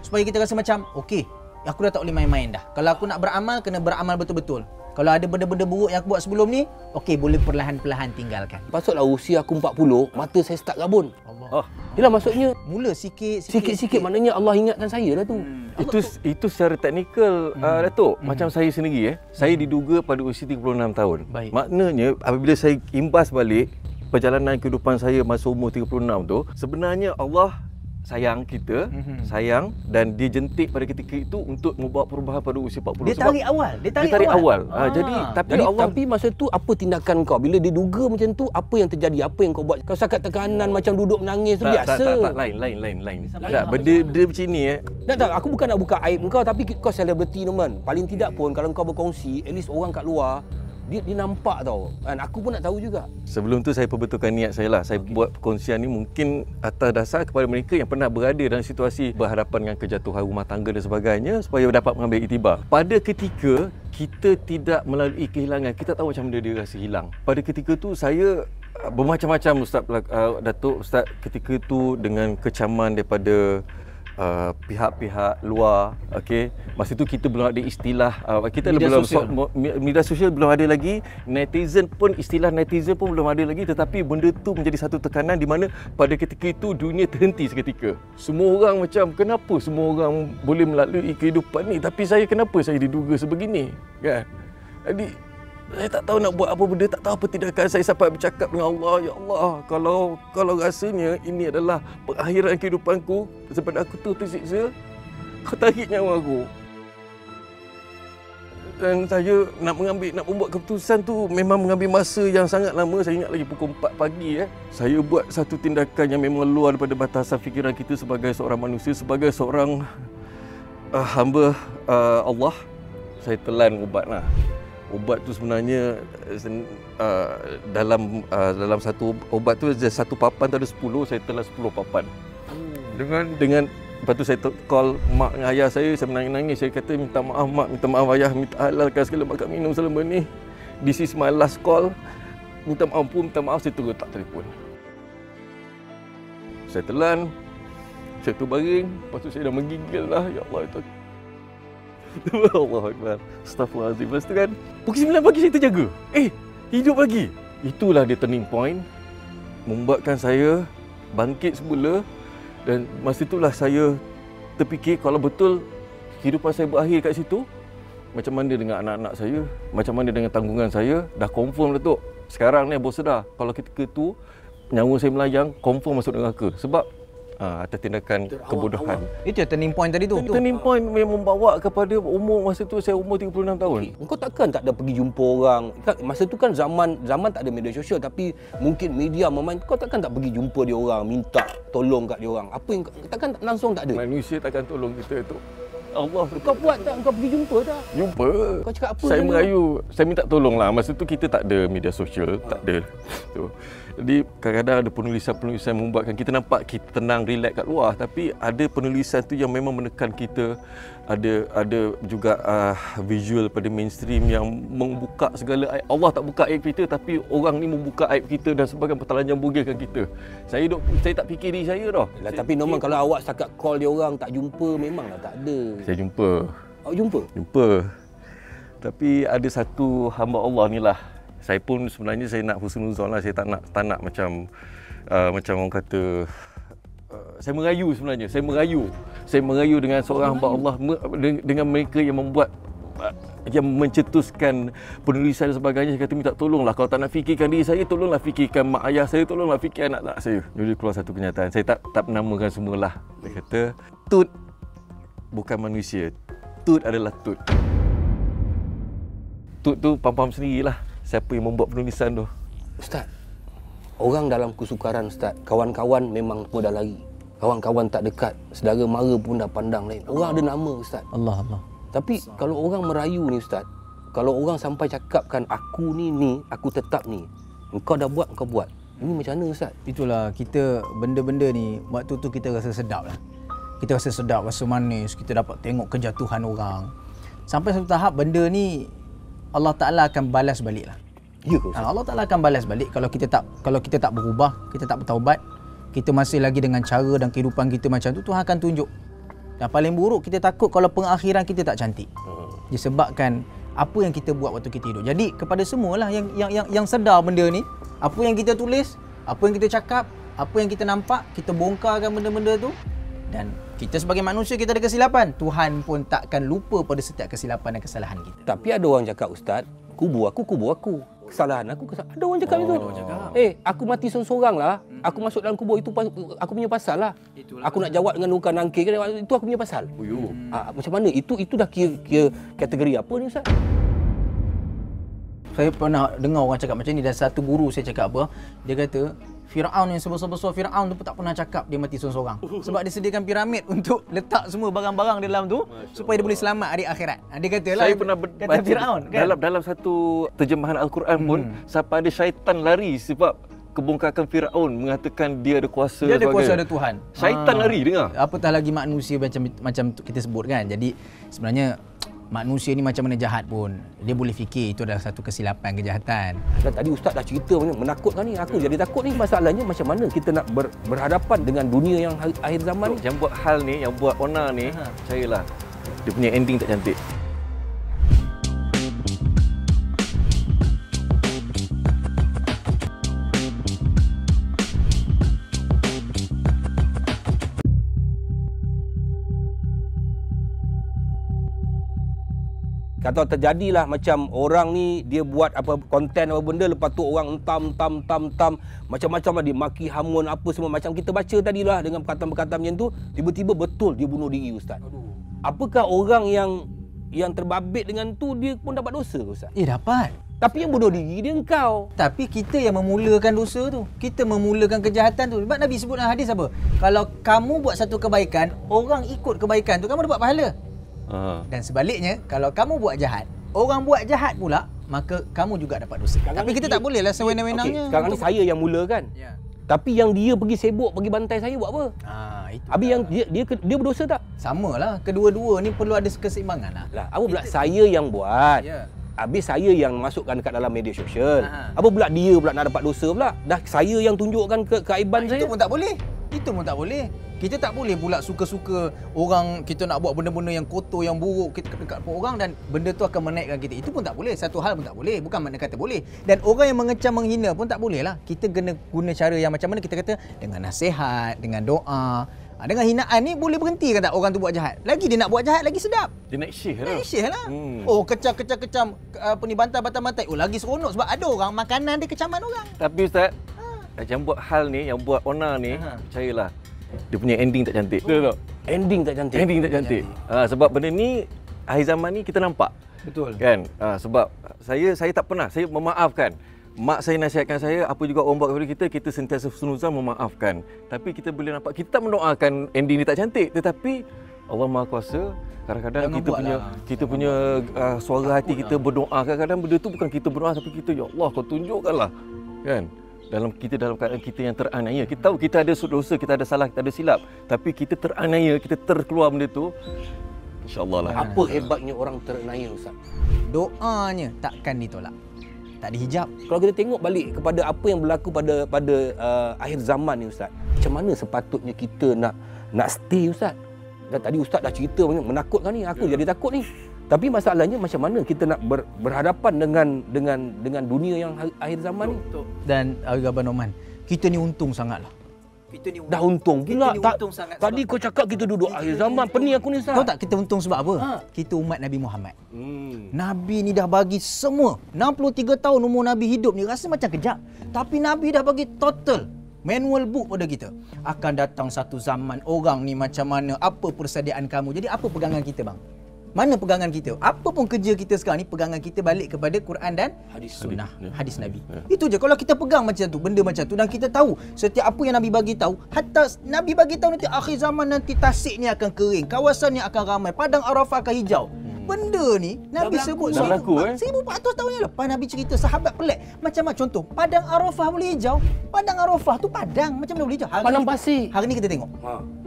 Speaker 2: Supaya kita rasa macam, okey, aku dah tak boleh main-main dah. Kalau aku nak beramal, kena beramal betul-betul. Kalau ada benda-benda buruk yang aku buat sebelum ni, okey, boleh perlahan-perlahan tinggalkan.
Speaker 1: Pasutlah usia aku 40, mata saya start gabun.
Speaker 2: Allah.
Speaker 1: Yelah maksudnya
Speaker 2: mula sikit.
Speaker 1: Sikit-sikit maknanya Allah ingatkan saya lah tu.
Speaker 3: Itu secara teknikal Datuk. Macam saya sendiri saya diduga pada usia 36 tahun.
Speaker 2: Baik.
Speaker 3: Maknanya apabila saya imbas balik perjalanan kehidupan saya masa umur 36 tu, sebenarnya Allah sayang kita, sayang, dan dia jentik pada ketika itu untuk membuat perubahan pada usia 40.
Speaker 2: Dia tarik awal.
Speaker 3: Jadi Allah,
Speaker 1: tapi masa tu apa tindakan kau bila dia duga macam tu, apa yang terjadi, apa yang kau buat? Kau sakat tekanan macam duduk menangis tu biasa.
Speaker 3: Tak, lain. Tak, benda macam ni
Speaker 1: Tak, aku bukan nak buka aib kau, tapi kau selebriti teman. Paling tidak pun kalau kau berkongsi, at least orang kat luar Dia nampak tau. Dan aku pun nak tahu juga.
Speaker 3: Sebelum tu saya perbetulkan niat saya lah. Saya buat perkongsian ni mungkin atas dasar kepada mereka yang pernah berada dalam situasi berhadapan dengan kejatuhan rumah tangga dan sebagainya, supaya dapat mengambil iktibar. Pada ketika kita tidak melalui kehilangan, kita tahu macam mana dia rasa hilang. Pada ketika tu saya bermacam-macam Ustaz, Datuk Ustaz, ketika tu dengan kecaman daripada pihak-pihak luar. Okey, masa tu kita belum ada istilah kita media sosial belum ada lagi, istilah netizen pun belum ada lagi, tetapi benda tu menjadi satu tekanan di mana pada ketika itu dunia terhenti seketika. Semua orang macam, kenapa semua orang boleh melalui kehidupan ni, tapi kenapa saya diduga sebegini, kan? Jadi saya tak tahu nak buat apa benda, tak tahu apa tindakan. Saya sampai bercakap dengan Allah, ya Allah, kalau rasanya ini adalah pengakhiran kehidupanku sebab aku tu tersiksa, kau tarik nyawa aku. Dan saya nak membuat keputusan tu memang mengambil masa yang sangat lama. Saya ingat lagi pukul 4 pagi saya buat satu tindakan yang memang luar daripada batasan fikiran kita sebagai seorang manusia, sebagai seorang hamba Allah. Saya telan ubat lah. Ubat tu sebenarnya dalam satu ubat tu satu papan tu ada 10, saya telan 10 papan. Dengan lepas tu saya call mak dengan ayah saya menangis-nangis. Saya kata, minta maaf mak, minta maaf ayah, minta halalkan segala makan minum selama ni. This is my last call. Minta maaf pun, minta maaf. Saya terus tak telefon. Saya telan, saya terbaring, lepas tu saya dah menggigil lah. Ya Allah, itu Allah Akbar. Astaghfirullahaladzim. Lepas tu kan pukul 9 pagi saya terjaga. Hidup lagi. Itulah dia turning point, membuatkan saya bangkit semula. Dan masa itulah saya terfikir, kalau betul kehidupan saya berakhir kat situ, macam mana dengan anak-anak saya, macam mana dengan tanggungan saya. Dah confirm Datuk. Sekarang ni bos sedar, kalau ketika tu nyawa saya melayang, confirm masuk neraka. Sebab atas tindakan kebodohan.
Speaker 2: Itu turning point tadi tu.
Speaker 3: Turning point yang membawa kepada umur masa tu saya umur 36 tahun.
Speaker 1: Kau takkan tak ada pergi jumpa orang. Masa tu kan zaman tak ada media sosial, tapi mungkin media memain. Kau takkan tak pergi jumpa dia orang, minta tolong kat dia orang. Apa yang takkan langsung tak ada.
Speaker 3: Manusia takkan tolong kita tu. Allah.
Speaker 1: Kau buat tak? Kau pergi jumpa tak?
Speaker 3: Jumpa.
Speaker 1: Kau cakap apa?
Speaker 3: Saya merayu, saya minta tolong lah. Masa tu kita tak ada media sosial, tak ada. Tu. Jadi kadang-kadang ada penulisan-penulisan membuatkan kita nampak kita tenang, relax kat luar, tapi ada penulisan tu yang memang menekan kita. Ada juga visual pada mainstream yang membuka segala aib. Allah tak buka aib kita, tapi orang ni membuka aib kita dan sebagai pertelanjang bugilkan kita. Saya tak fikir diri saya dah.
Speaker 1: Tapi normal kalau awak setakat call dia orang tak jumpa, memanglah tak ada.
Speaker 3: Saya jumpa.
Speaker 1: Awak jumpa?
Speaker 3: Jumpa. Tapi ada satu hamba Allah ni lah. Saya pun sebenarnya saya nak husnuzon lah. Saya tak nak macam orang kata, saya merayu sebenarnya. Saya merayu dengan seorang hamba Allah, dengan mereka yang membuat, yang mencetuskan penulisan dan sebagainya. Saya kata, minta tolonglah, kalau tak nak fikirkan diri saya, tolonglah fikirkan mak ayah saya, tolonglah fikirkan anak-anak saya. Jadi keluar satu kenyataan. Saya tak menamakan semualah. Dia kata, Tut bukan manusia. Tut adalah Tut. Tut tu faham sendirilah siapa yang membuat penulisan tu.
Speaker 1: Ustaz, orang dalam kesukaran Ustaz, kawan-kawan memang pun dah lari. Kawan-kawan tak dekat, saudara mara pun dah pandang lain. Orang ada nama Ustaz.
Speaker 2: Allah.
Speaker 1: Tapi kalau orang merayu ni Ustaz, kalau orang sampai cakapkan aku ni, aku tetap ni. Engkau dah buat, engkau buat. Ini macam mana Ustaz?
Speaker 2: Itulah kita benda-benda ni waktu tu kita rasa sedap lah. Kita rasa sedap, rasa manis, kita dapat tengok kejatuhan orang. Sampai satu tahap benda ni Allah Ta'ala akan balas balik lah.
Speaker 1: Ya ke Ustaz?
Speaker 2: Allah Ta'ala akan balas balik kalau kita tak berubah, kita tak bertaubat, kita masih lagi dengan cara dan kehidupan kita macam tu, Tuhan akan tunjuk. Dan paling buruk kita takut kalau pengakhiran kita tak cantik. Disebabkan apa yang kita buat waktu kita hidup. Jadi kepada semualah yang sedar benda ni, apa yang kita tulis, apa yang kita cakap, apa yang kita nampak, kita bongkarkan benda-benda tu. Dan kita sebagai manusia, kita ada kesilapan. Tuhan pun takkan lupa pada setiap kesilapan dan kesalahan kita.
Speaker 1: Tapi ada orang cakap, Ustaz, kubur aku. Kesalahan aku. Ada orang cakap itu. Aku mati seorang lah. Aku masuk dalam kubur, itu aku punya pasal lah. Itulah. Aku nak jawab dengan luka nangkir, itu aku punya pasal. Macam mana? Itu dah kira kategori apa ni Ustaz?
Speaker 2: Saya pernah dengar orang cakap macam ni, dan satu guru saya cakap apa, dia kata Firaun yang sebesar-besar Firaun tu pun tak pernah cakap dia mati seorang-seorang. Sebab dia sediakan piramid untuk letak semua barang-barang dalam tu supaya dia boleh selamat hari akhirat. Dia kata lah,
Speaker 3: saya pernah
Speaker 2: kata Firaun kan.
Speaker 3: Dalam satu terjemahan Al-Quran pun sampai ada syaitan lari sebab kebongkakan Firaun mengatakan dia ada kuasa.
Speaker 2: Dia ada kuasa, ada Tuhan.
Speaker 3: Syaitan lari dengar.
Speaker 2: Apatah lagi manusia macam kita sebut kan. Jadi sebenarnya manusia ni macam mana jahat pun, dia boleh fikir itu adalah satu kesilapan, kejahatan.
Speaker 1: Dan tadi Ustaz dah cerita menakutkan ni. Aku jadi takut ni. Masalahnya macam mana kita nak berhadapan dengan dunia yang akhir zaman ni.
Speaker 3: Yang buat hal ni, yang buat onar ni, percayalah, dia punya ending tak cantik.
Speaker 1: Kata terjadilah macam orang ni dia buat apa konten apa benda, lepas tu orang entam macam-macam lah, dia maki hamun apa semua macam kita baca tadilah dengan perkataan-perkataan macam tu, tiba-tiba betul dia bunuh diri Ustaz. Apakah orang yang terbabit dengan tu dia pun dapat dosa Ustaz?
Speaker 2: Dapat.
Speaker 1: Tapi yang bunuh diri dia engkau.
Speaker 2: Tapi kita yang memulakan dosa tu. Kita memulakan kejahatan tu. Sebab Nabi sebut dalam hadis apa? Kalau kamu buat satu kebaikan, orang ikut kebaikan tu, kamu dapat pahala. Dan sebaliknya, kalau kamu buat jahat, orang buat jahat pula, maka kamu juga dapat dosa. Tapi kita tak boleh lah sewenang-wenangnya.
Speaker 1: Sekarang ni saya yang mulakan. Tapi yang dia pergi sibuk, pergi bantai saya buat apa?
Speaker 2: Itu
Speaker 1: habis yang dia berdosa tak?
Speaker 2: Sama lah. Kedua-dua ni perlu ada keseimbangan lah.
Speaker 1: Apa pula saya yang buat? Habis saya yang masukkan dekat dalam media sosial. Apa pula dia pula nak dapat dosa pula? Dah saya yang tunjukkan keaiban saya.
Speaker 2: Itu pun tak boleh. Itu pun tak boleh. Kita tak boleh pula suka-suka orang kita nak buat benda-benda yang kotor, yang buruk kita dekat orang dan benda tu akan menaikkan kita. Itu pun tak boleh. Satu hal pun tak boleh. Bukan makna kata boleh. Dan orang yang mengecam, menghina pun tak boleh lah. Kita kena guna cara yang macam mana kita kata, dengan nasihat, dengan doa. Dengan hinaan ni boleh berhenti kan tak orang tu buat jahat. Lagi dia nak buat jahat lagi sedap.
Speaker 3: Dia naik syih lah.
Speaker 2: Naik syih lah. Oh, kecam apa ni, bantai-bantai. Oh, lagi seronok sebab ada orang makanan dia kecaman orang.
Speaker 3: Tapi Ustaz, yang buat hal ni, yang buat onar ni, percayalah, dia punya ending tak cantik. Betul tak?
Speaker 1: Ending tak cantik.
Speaker 3: Ending tak cantik. Sebab benda ni akhir zaman ni kita nampak.
Speaker 2: Betul.
Speaker 3: Kan? Sebab saya tak pernah, saya memaafkan. Mak saya nasihatkan saya, apa juga orang buat kepada kita sentiasa husnuzan, memaafkan. Tapi kita boleh nampak, kita tak mendoakan ending ni tak cantik, tetapi Allah Maha Kuasa, kadang-kadang kita punya suara hati kita berdoa, kadang-kadang benda tu bukan kita berdoa tapi kita, ya Allah kau tunjukkanlah, kan? Dalam keadaan kita yang teraniaya. Kita tahu kita ada dosa, kita ada salah, kita ada silap, tapi kita teraniaya, kita terkeluar benda tu, insya-Allah lah.
Speaker 1: Apa hebatnya orang teraniaya Ustaz?
Speaker 2: Doanya takkan ditolak. Tak dihijab.
Speaker 1: Kalau kita tengok balik kepada apa yang berlaku pada akhir zaman ni Ustaz, macam mana sepatutnya kita nak stay Ustaz? Dan tadi Ustaz dah cerita menakutkan ni, aku jadi takut ni. Tapi masalahnya macam mana kita nak berhadapan dengan dunia yang akhir zaman ni?
Speaker 2: Dan Abang Norman, kita ni untung sangatlah.
Speaker 1: Dah untung pula. Tadi kau cakap kita duduk akhir zaman, pening aku ni Ustaz.
Speaker 2: Tahu tak kita untung sebab apa? Kita umat Nabi Muhammad. Nabi ni dah bagi semua. 63 tahun umur Nabi hidup ni, rasa macam kejap. Tapi Nabi dah bagi total manual book pada kita. Akan datang satu zaman orang ni macam mana, apa persediaan kamu. Jadi apa pegangan kita bang? Mana pegangan kita? Apa pun kerja kita sekarang ni, pegangan kita balik kepada Quran dan hadis sunnah, hadis Nabi. Itu je. Kalau kita pegang macam tu, benda macam tu, dan kita tahu setiap apa yang Nabi bagi tahu, hatta Nabi bagi tahu nanti akhir zaman nanti Tasik ni akan kering, kawasan ni akan ramai, padang Arafah akan hijau. Benda ni Nabi sebut 1400 tahun yang lepas. Nabi cerita, sahabat pelik. Macam contoh, padang Arafah boleh hijau. Padang Arafah tu padang, macam mana boleh hijau?
Speaker 1: Padang pasir.
Speaker 2: Hari ni kita tengok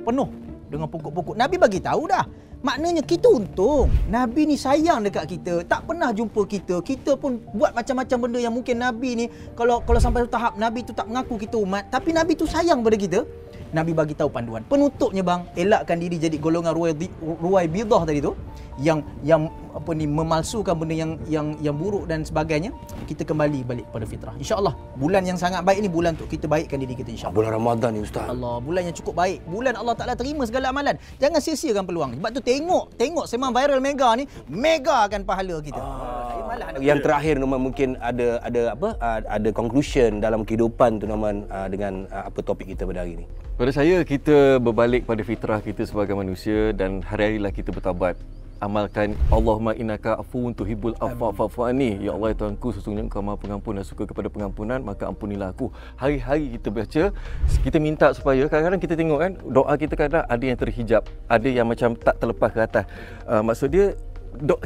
Speaker 2: penuh dengan pokok-pokok. Nabi bagi tahu dah. Maknanya kita untung. Nabi ni sayang dekat kita, tak pernah jumpa kita. Kita pun buat macam-macam benda yang mungkin Nabi ni kalau sampai tahap Nabi tu tak mengaku kita umat, tapi Nabi tu sayang pada kita. Nabi bagi tahu panduan. Penutupnya bang, elakkan diri jadi golongan ruwai bidah tadi tu, yang apa ni, memalsukan benda yang buruk dan sebagainya. Kita kembali balik pada fitrah. Insya-Allah bulan yang sangat baik ni, bulan untuk kita baikkan diri kita, insya-Allah.
Speaker 1: Bulan Ramadan ni Ustaz.
Speaker 2: Allah, bulan yang cukup baik. Bulan Allah Taala terima segala amalan. Jangan sia-siakan peluang. Sebab tu tengok Sembang Viral Mega ni, megakan pahala kita.
Speaker 1: Yang terakhir Norman, mungkin ada conclusion dalam kehidupan tu Norman, dengan apa topik kita pada hari ni.
Speaker 3: Pada saya, kita berbalik pada fitrah kita sebagai manusia dan hari-harilah kita bertaubat. amalkan Allahumma innaka afuwun tuhibbul afwa fa'fu anni. Ya Allah, ya Tuhanku, sesungguhnya Engkau Maha Pengampun dan suka kepada pengampunan, maka ampunilah aku. Hari-hari kita baca, kita minta supaya, kadang-kadang kita tengok kan, doa kita kadang ada yang terhijab, ada yang macam tak terlepas ke atas. Maksud dia,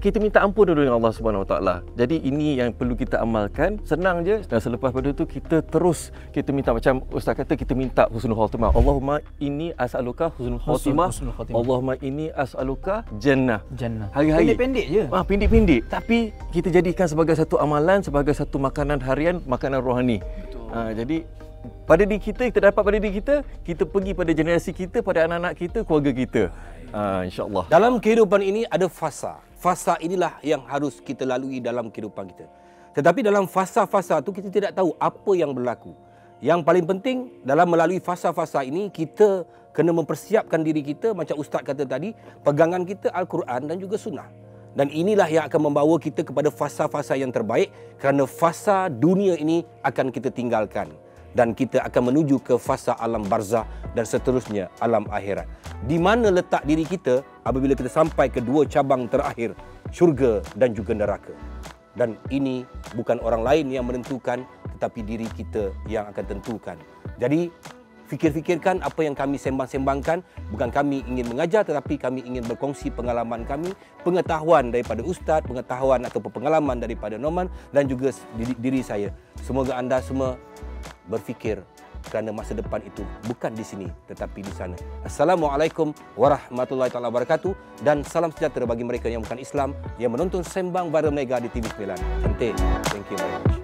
Speaker 3: kita minta ampun dulu dengan Allah Subhanahu Wa Taala. Jadi ini yang perlu kita amalkan. Senang je. Dan selepas pada tu kita terus kita minta, macam ustaz kata, kita minta husnul khatimah. Allahumma inni as'aluka husnul khatimah. Allahumma inni as'aluka jannah. Hari-hari.
Speaker 2: Pendek-pendek je.
Speaker 3: Pendek-pendek. Tapi kita jadikan sebagai satu amalan, sebagai satu makanan harian, makanan rohani. Jadi pada diri kita dapat pada diri kita pergi pada generasi kita, pada anak-anak kita, keluarga kita. InsyaAllah.
Speaker 1: Dalam kehidupan ini ada fasa. Fasa inilah yang harus kita lalui dalam kehidupan kita. Tetapi dalam fasa-fasa itu kita tidak tahu apa yang berlaku. Yang paling penting dalam melalui fasa-fasa ini, kita kena mempersiapkan diri kita, macam Ustaz kata tadi, pegangan kita Al-Quran dan juga Sunnah. Dan inilah yang akan membawa kita kepada fasa-fasa yang terbaik, kerana fasa dunia ini akan kita tinggalkan. Dan kita akan menuju ke fasa alam barzah dan seterusnya alam akhirat. Di mana letak diri kita apabila kita sampai ke dua cabang terakhir, syurga dan juga neraka. Dan ini bukan orang lain yang menentukan, tetapi diri kita yang akan tentukan. Jadi fikir-fikirkan apa yang kami sembang-sembangkan. Bukan kami ingin mengajar, tetapi kami ingin berkongsi pengalaman kami, pengetahuan daripada Ustaz, pengetahuan atau pengalaman daripada Noman dan juga diri saya. Semoga anda semua berfikir, kerana masa depan itu bukan di sini tetapi di sana. Assalamualaikum warahmatullahi wabarakatuh dan salam sejahtera bagi mereka yang bukan Islam yang menonton Sembang Viral Mega di TV9. Cantik. Thank you very much.